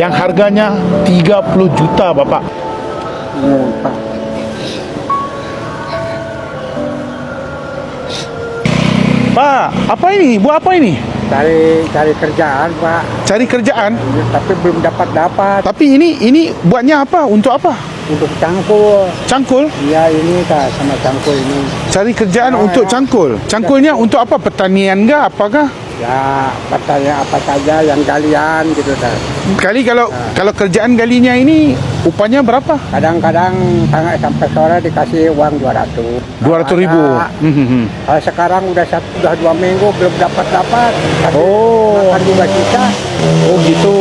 yang harganya 30 juta bapak. Pak. Pak, apa ini? Buat apa ini? Cari kerjaan, Pak. Cari kerjaan? Tapi belum dapat. Tapi ini buatnya apa? Untuk apa? Untuk cangkul. Cangkul? Iya, ini Kak, sama cangkul ini. Cari kerjaan untuk cangkul. Cangkulnya untuk apa? Pertanian ke apakah? Ya, pertanyaan apa saja yang galian gitu kan. Kali kalau kerjaan galinya ini upahnya berapa? Kadang-kadang sampai sore dikasih uang 200. 200.000. Kalau sekarang udah 2 minggu belum dapat. Oh. Makan juga susah. Oh gitu.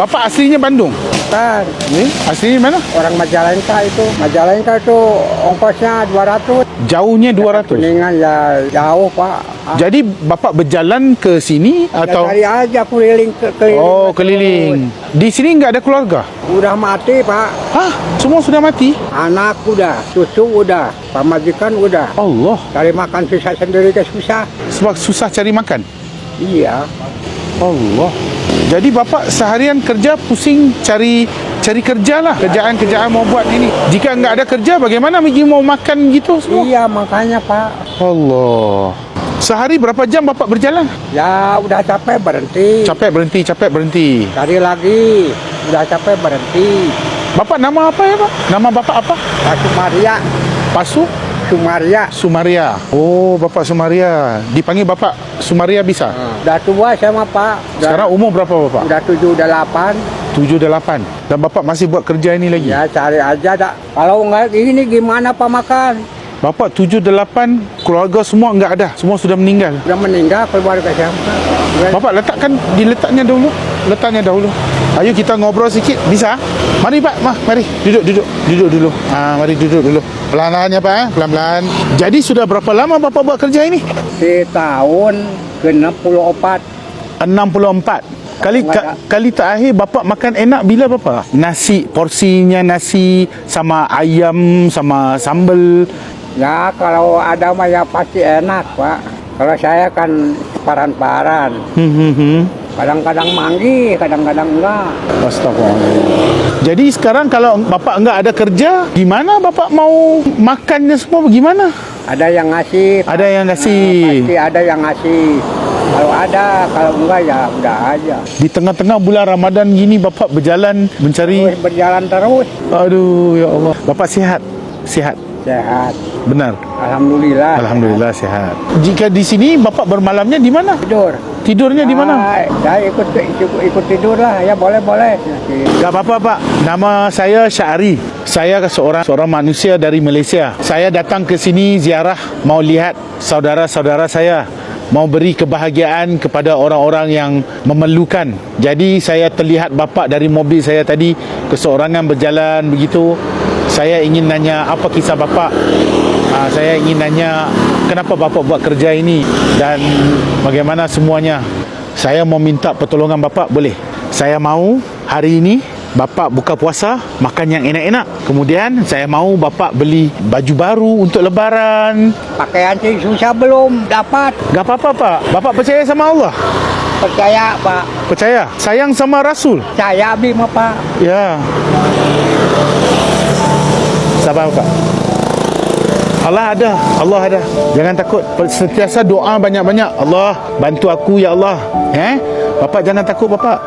Bapak aslinya Bandung? Kan. Ini aslinya mana? Orang Majalengka itu. Majalengka itu ongkosnya 200. Jauhnya 200. Kuningan ya jauh, Pak. Jadi bapak berjalan ke sini atau? Cari aja keliling. Oh, keliling. Di sini nggak ada keluarga? Udah mati, Pak. Hah? Semua sudah mati? Anak udah, cucu udah, pamajikan udah. Allah. Cari makan susah sendiri ke susah. Sebab susah cari makan? Iya. Allah. Jadi bapak seharian kerja pusing cari kerja lah. Kerjaan mau buat ini. Jika nggak ada kerja, bagaimana Migi mau makan gitu semua? Iya, makanya, Pak. Allah. Sehari berapa jam bapak berjalan? Ya, udah capek berhenti. Capek berhenti. Cari lagi. Udah capek berhenti. Bapak nama apa ya, Pak? Nama bapak apa? Pak Sumaria. Pasu? Sumaria. Oh, Bapak Sumaria. Dipanggil Bapak Sumaria bisa? Udah tua sama Pak. Sekarang umur berapa Bapak? Udah 78. 78. Dan Bapak masih buat kerja ini lagi? Ya, cari aja dak. Kalau enggak ini gimana Pak makan? Bapak 78, keluarga semua enggak ada. Semua sudah meninggal. Udah meninggal, keluarga siapa? Bapak diletaknya dulu. Ayo kita ngobrol sikit, bisa? Mari Pak, mari duduk dulu. Mari duduk dulu. Pelan-pelan ya Pak, pelan-pelan. Jadi sudah berapa lama Bapak buat kerja ini? Di tahun ke-64. 64. Kali terakhir Bapak makan enak bila Bapak? Porsinya nasi sama ayam sama sambal. Ya, kalau ada mah ya pasti enak, Pak. Kalau saya kan paran-paran. Kadang-kadang manggi, kadang-kadang enggak. Astagfirullah. Jadi sekarang kalau Bapak enggak ada kerja, gimana Bapak mau makannya semua bagaimana? Ada yang ngasih. Pasti ada yang ngasih. Kalau ada, kalau enggak ya udah aja. Di tengah-tengah bulan Ramadan gini Bapak berjalan mencari. Berjalan terus. Aduh ya Allah. Bapak sehat? Sehat. Benar. Alhamdulillah sehat. Jika di sini Bapak bermalamnya di mana? Tidurnya di mana? Saya ikut tidur lah. Ya boleh. Gak apa-apa Pak. Nama saya Syahri. Saya seorang manusia dari Malaysia. Saya datang ke sini ziarah, mau lihat saudara-saudara saya, mau beri kebahagiaan kepada orang-orang yang memerlukan. Jadi saya terlihat Bapak dari mobil saya tadi keseorangan berjalan begitu. Saya ingin nanya apa kisah Bapak. Saya ingin nanya kenapa Bapak buat kerja ini dan bagaimana semuanya. Saya mau minta pertolongan Bapak, boleh? Saya mau hari ini Bapak buka puasa, makan yang enak-enak. Kemudian saya mau Bapak beli baju baru untuk lebaran. Pakaian sih susah belum dapat. Gak apa-apa Pak. Bapak percaya sama Allah? Percaya, Pak. Percaya? Sayang sama Rasul? Saya mah, Pak. Ya. Sabar Pak. Allah ada. Jangan takut. Sentiasa doa banyak-banyak. Allah, bantu aku ya Allah. Bapak jangan takut Bapak.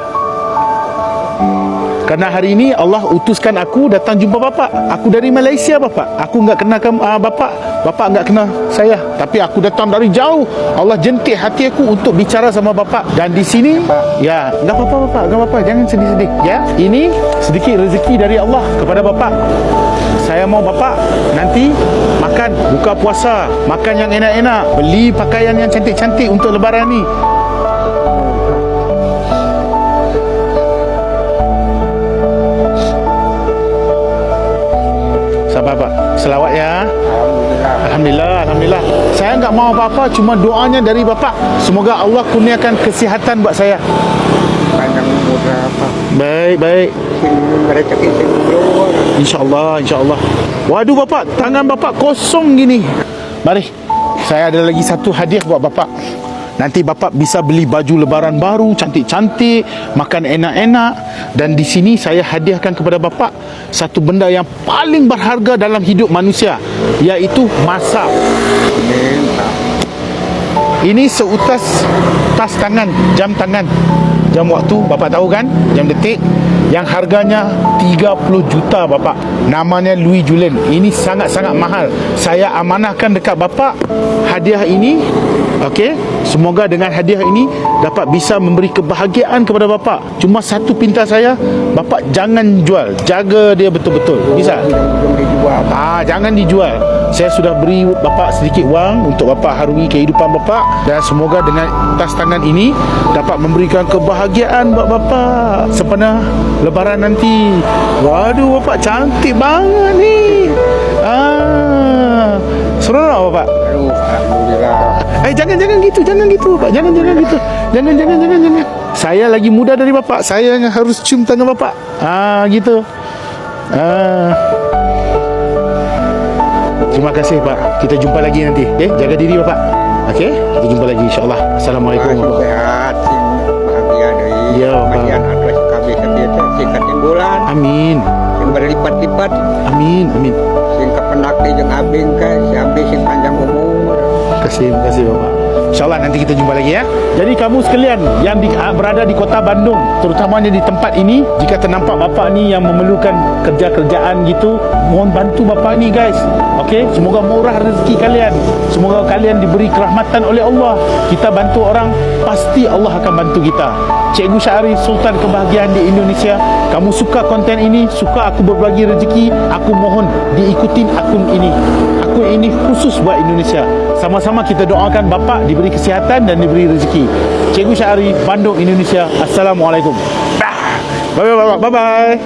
Karena hari ini Allah utuskan aku datang jumpa Bapak. Aku dari Malaysia Bapak. Aku enggak kenal Bapak. Bapak enggak kenal saya. Tapi aku datang dari jauh. Allah jentik hati aku untuk bicara sama Bapak. Dan di sini, ya, enggak apa-apa Bapak. Enggak apa-apa. Jangan sedih-sedih. Ya, ini sedikit rezeki dari Allah kepada Bapak. Saya mau Bapak nanti makan, buka puasa, makan yang enak-enak, beli pakaian yang cantik-cantik untuk lebaran ni. Sabar Pak. Selawat ya. Alhamdulillah. Saya enggak mau apa-apa, cuma doanya dari Bapak. Semoga Allah kurniakan kesihatan buat saya. Panjang umur apa? Baik. Rezeki keluar. InsyaAllah. Waduh Bapak, tangan Bapak kosong gini. Mari, saya ada lagi satu hadiah buat Bapak. Nanti bapak bisa beli baju lebaran baru, cantik-cantik, makan enak-enak. Dan di sini saya hadiahkan kepada bapak satu benda yang paling berharga dalam hidup manusia, iaitu masa. Ini seutas tas tangan, jam tangan, jam waktu, bapak tahu kan, jam detik, yang harganya 30 juta bapak. Namanya Louis Julien. Ini sangat-sangat mahal. Saya amanahkan dekat bapak hadiah ini. Okey, semoga dengan hadiah ini dapat bisa memberi kebahagiaan kepada bapak. Cuma satu pinta saya, bapak jangan jual, jaga dia betul-betul. Bisa? Jangan dijual. Saya sudah beri bapak sedikit wang untuk bapak harungi kehidupan bapak, dan semoga dengan tas tangan ini dapat memberikan kebahagiaan buat bapak sempena lebaran nanti. Waduh, bapak cantik banget ni. Seronok bapak. Alhamdulillah. Jangan gitu bapak. Jangan gitu. Jangan. Saya lagi muda dari bapak. Saya yang harus cium tangan bapak. Gitu. Terima kasih pak. Kita jumpa lagi nanti. Jaga diri bapak. Kita jumpa lagi insya-Allah. Assalamualaikum. Sehat, bahagia dari Ya, Pak. bagian atas kabeh kabeh singkat bulan. Amin. Sing berlipat-lipat. Amin. Sing kepenakti jeung abing ke si abdi sing panjang umur. Terima kasih bapak. InsyaAllah nanti kita jumpa lagi ya. Jadi kamu sekalian yang berada di kota Bandung, terutamanya di tempat ini, jika ternampak bapak ni yang memerlukan kerja-kerjaan gitu, mohon bantu bapak ni guys. Semoga murah rezeki kalian. Semoga kalian diberi kerahmatan oleh Allah. Kita bantu orang, pasti Allah akan bantu kita. Cikgu Syahri, Sultan Kebahagiaan di Indonesia. Kamu suka konten ini, suka aku berbagi rezeki, aku mohon diikutin akun ini. Akun ini khusus buat Indonesia. Sama-sama kita doakan bapak diberi kesihatan dan diberi rezeki. Cikgu Syahri, Bandung, Indonesia. Assalamualaikum. Bye bye.